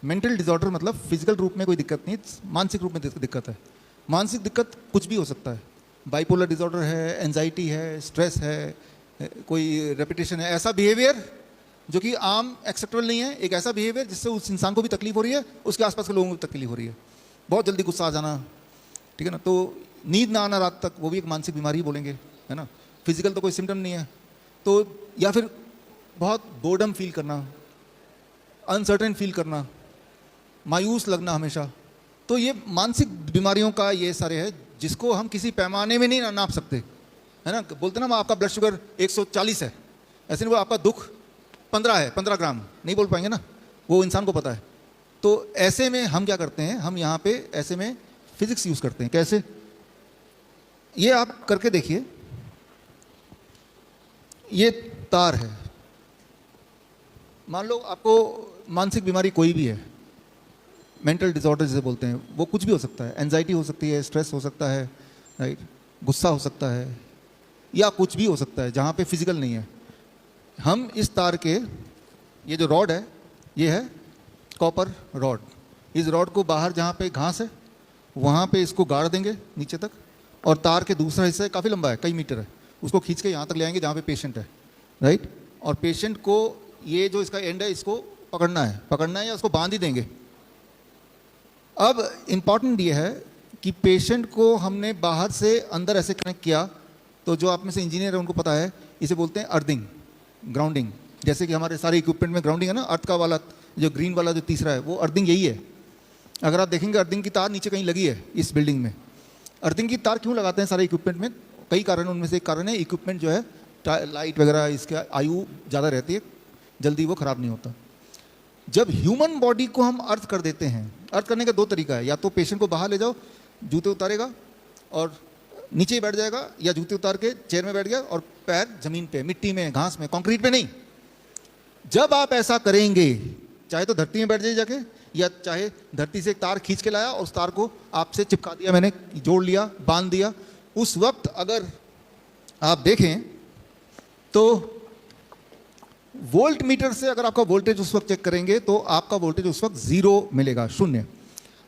Mental disorder मतलब physical रूप में कोई दिक्कत नहीं, मानसिक रूप में दिक्कत है। मानसिक दिक्कत कुछ भी हो सकता है, बाइपोलर डिसऑर्डर है, एंजाइटी है, स्ट्रेस है, कोई रेपिटेशन है, ऐसा बिहेवियर जो कि आम एक्सेप्टेबल नहीं है, एक ऐसा बिहेवियर जिससे उस इंसान को भी तकलीफ हो रही है, उसके आसपास के लोगों को भी तकलीफ हो रही है, बहुत जल्दी गुस्सा आ जाना, ठीक है ना, तो नींद ना आना रात तक, वो भी एक मानसिक बीमारी बोलेंगे, है ना। फिजिकल तो कोई सिम्टम नहीं है, तो या फिर बहुत बोर्डम फील करना, अनसर्टेन फील करना, मायूस लगना हमेशा, तो ये मानसिक बीमारियों का ये सारे है जिसको हम किसी पैमाने में नहीं नाप सकते, है ना। बोलते ना आपका ब्लड शुगर 140 है, ऐसे नहीं वो आपका दुख 15 है, 15 ग्राम नहीं बोल पाएंगे ना, वो इंसान को पता है। तो ऐसे में हम क्या करते हैं, हम यहाँ पे ऐसे में फिजिक्स यूज़ करते हैं। कैसे, ये आप करके देखिए, ये तार है, मान लो आपको मानसिक बीमारी कोई भी है, मेंटल डिसऑर्डर जिसे बोलते हैं, वो कुछ भी हो सकता है, एंजाइटी हो सकती है, स्ट्रेस हो सकता है, राइट, गुस्सा हो सकता है, या कुछ भी हो सकता है जहाँ पे फिजिकल नहीं है। हम इस तार के, ये जो रॉड है ये है कॉपर रॉड, इस रॉड को बाहर जहाँ पे घास है वहाँ पे इसको गाड़ देंगे नीचे तक, और तार के दूसरा हिस्सा काफ़ी लंबा है, कई मीटर है, उसको खींच के यहाँ तक ले आएंगे जहाँ पे पेशेंट है, राइट, और पेशेंट को ये जो इसका एंड है इसको पकड़ना है या उसको बांध ही देंगे। अब इम्पॉर्टेंट ये है कि पेशेंट को हमने बाहर से अंदर ऐसे कनेक्ट किया, तो जो आप में से इंजीनियर है उनको पता है, इसे बोलते हैं अर्थिंग, ग्राउंडिंग। जैसे कि हमारे सारे इक्विपमेंट में ग्राउंडिंग है ना, अर्थ का वाला जो ग्रीन वाला जो तीसरा है वो अर्थिंग यही है। अगर आप देखेंगे अर्थिंग की तार नीचे कहीं लगी है इस बिल्डिंग में। अर्थिंग की तार क्यों लगाते हैं सारे इक्विपमेंट में, कई कारण, उनमें से एक कारण है इक्विपमेंट जो है लाइट वगैरह, इसका आयु ज़्यादा रहती है, जल्दी वो ख़राब नहीं होता। जब ह्यूमन बॉडी को हम अर्थ कर देते हैं, अर्थ करने का दो तरीका है, या तो पेशेंट को बाहर ले जाओ, जूते उतारेगा और नीचे ही बैठ जाएगा, या जूते उतार के चेयर में बैठ गया और पैर जमीन पे, मिट्टी में, घास में, कंक्रीट पे नहीं। जब आप ऐसा करेंगे, चाहे तो धरती में बैठ जाइए जाके, या चाहे धरती से एक तार खींच के लाया और उस तार को आपसे चिपका दिया, मैंने जोड़ लिया, बांध दिया, उस वक्त अगर आप देखें तो वोल्ट मीटर से अगर आपका वोल्टेज उस वक्त चेक करेंगे तो आपका वोल्टेज उस वक्त 0 मिलेगा, 0।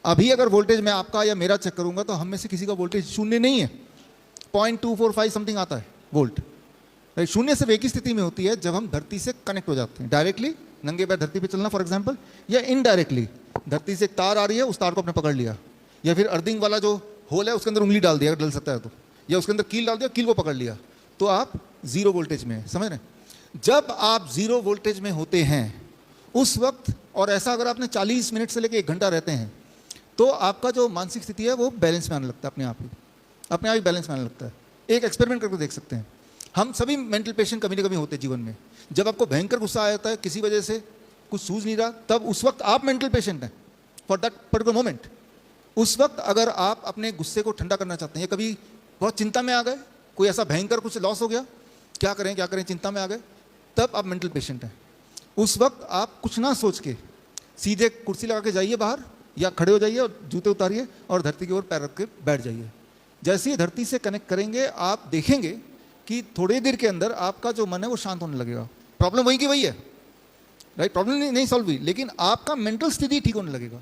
अभी अगर वोल्टेज मैं आपका या मेरा चेक करूंगा तो हम में से किसी का वोल्टेज 0 नहीं है, 0.245 समथिंग आता है वोल्ट। शून्य सिर्फ एक ही स्थिति में होती है, जब हम धरती से कनेक्ट हो जाते हैं, डायरेक्टली नंगे पैर धरती पे चलना फॉर एग्जांपल, या इनडायरेक्टली धरती से एक तार आ रही है, उस तार को आपने पकड़ लिया, या फिर अर्थिंग वाला जो होल है उसके अंदर उंगली डाल दिया, अगर डल सकता है तो, या उसके अंदर कील डाल दिया, कील को पकड़ लिया, तो आप 0 वोल्टेज में हैं, समझ रहे हैं। जब आप 0 वोल्टेज में होते हैं उस वक्त, और ऐसा अगर आपने 40 मिनट से लेकर 1 घंटा रहते हैं, तो आपका जो मानसिक स्थिति है वो बैलेंस में आने लगता है, अपने आप ही बैलेंस में आने लगता है। एक एक्सपेरिमेंट करके देख सकते हैं। हम सभी मेंटल पेशेंट कभी ना कभी होते हैं जीवन में। जब आपको भयंकर गुस्सा आ जाता है, किसी वजह से कुछ सूझ नहीं रहा, तब उस वक्त आप मेंटल पेशेंट हैं फॉर दैट पर्टिकुलर मोमेंट। उस वक्त अगर आप अपने गुस्से को ठंडा करना चाहते हैं, या कभी बहुत चिंता में आ गए, कोई ऐसा भयंकर कुछ लॉस हो गया, क्या करें, चिंता में आ गए, तब आप मेंटल पेशेंट हैं। उस वक्त आप कुछ ना सोच के सीधे कुर्सी लगा के जाइए बाहर, या खड़े हो जाइए और जूते उतारिए और धरती की ओर पैर रख के बैठ जाइए। जैसे ही धरती से कनेक्ट करेंगे, आप देखेंगे कि थोड़ी देर के अंदर आपका जो मन है वो शांत होने लगेगा। प्रॉब्लम वही की वही है, राइट, प्रॉब्लम नहीं सॉल्व हुई, लेकिन आपका मेंटल स्थिति ठीक होने लगेगा।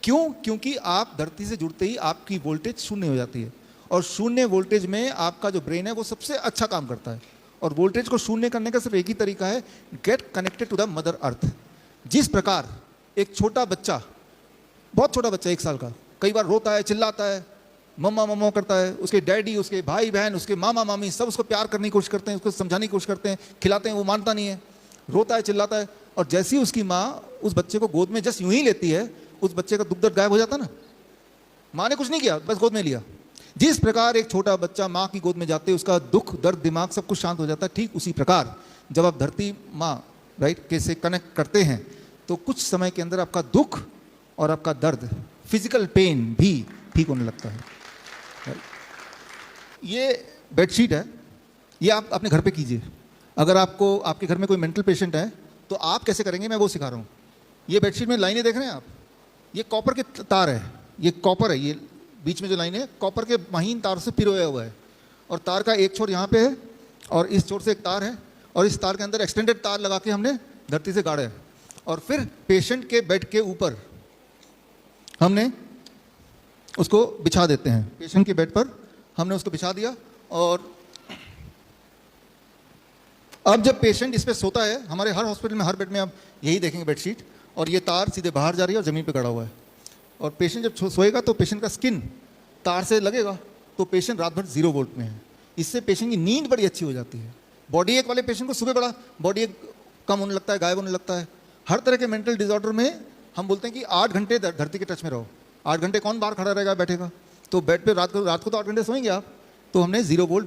क्यों? क्योंकि आप धरती से जुड़ते ही आपकी वोल्टेज 0 हो जाती है, और 0 वोल्टेज में आपका जो ब्रेन है वो सबसे अच्छा काम करता है। और वोल्टेज को 0 करने का सिर्फ एक ही तरीका है, get connected to the mother earth. जिस प्रकार एक छोटा बच्चा, बहुत छोटा बच्चा 1 साल का, कई बार रोता है, चिल्लाता है, मम्मा मम्मा करता है, उसके डैडी, उसके भाई बहन, उसके मामा मामी सब उसको प्यार करने की कोशिश करते हैं, उसको समझाने की कोशिश करते हैं, खिलाते हैं, वो मानता नहीं है, रोता है, चिल्लाता है, और जैसे ही उसकी माँ उस बच्चे को गोद में जस्ट यूं ही लेती है, उस बच्चे का दुख दर्द गायब हो जाता ना। माँ ने कुछ नहीं किया, बस गोद में लिया। जिस प्रकार एक छोटा बच्चा माँ की गोद में जाते ही उसका दुख दर्द दिमाग सब कुछ शांत हो जाता है, ठीक उसी प्रकार जब आप धरती माँ, राइट, के से कनेक्ट करते हैं, तो कुछ समय के अंदर आपका दुख और आपका दर्द, फिजिकल पेन भी ठीक होने लगता है। ये बेडशीट है, ये आप अपने घर पे कीजिए। अगर आपको, आपके घर में कोई मेंटल पेशेंट है तो आप कैसे करेंगे, मैं वो सिखा रहा हूँ। ये बेडशीट में लाइनें देख रहे हैं आप, ये कॉपर के तार है, ये कॉपर है, ये बीच में जो लाइन है कॉपर के महीन तार से पिरोया हुआ है, और तार का एक छोर यहाँ पे है और इस छोर से एक तार है, और इस तार के अंदर एक्सटेंडेड तार लगा के हमने धरती से गाड़ा है। और फिर पेशेंट के बेड के ऊपर हमने उसको बिछा देते हैं। पेशेंट के बेड पर हमने उसको बिछा दिया और अब जब पेशेंट इस पे सोता है, हमारे हर हॉस्पिटल में हर बेड में आप यही देखेंगे बेडशीट, और ये तार सीधे बाहर जा रही है और ज़मीन पे गड़ा हुआ है। और पेशेंट जब सोएगा तो पेशेंट का स्किन तार से लगेगा, तो पेशेंट रात भर 0 वोल्ट में है। इससे पेशेंट की नींद बड़ी अच्छी हो जाती है। बॉडी एक वाले पेशेंट को सुबह बड़ा बॉडी एक कम होने लगता है, गायब होने लगता है। हर तरह के मेंटल डिसऑर्डर में हम बोलते हैं कि 8 घंटे धरती के टच में रहो। 8 घंटे कौन बाहर खड़ा रहेगा, बैठेगा? तो बेड पे रात को तो 8 घंटे सोएंगे आप। तो हमने 0 वोल्ट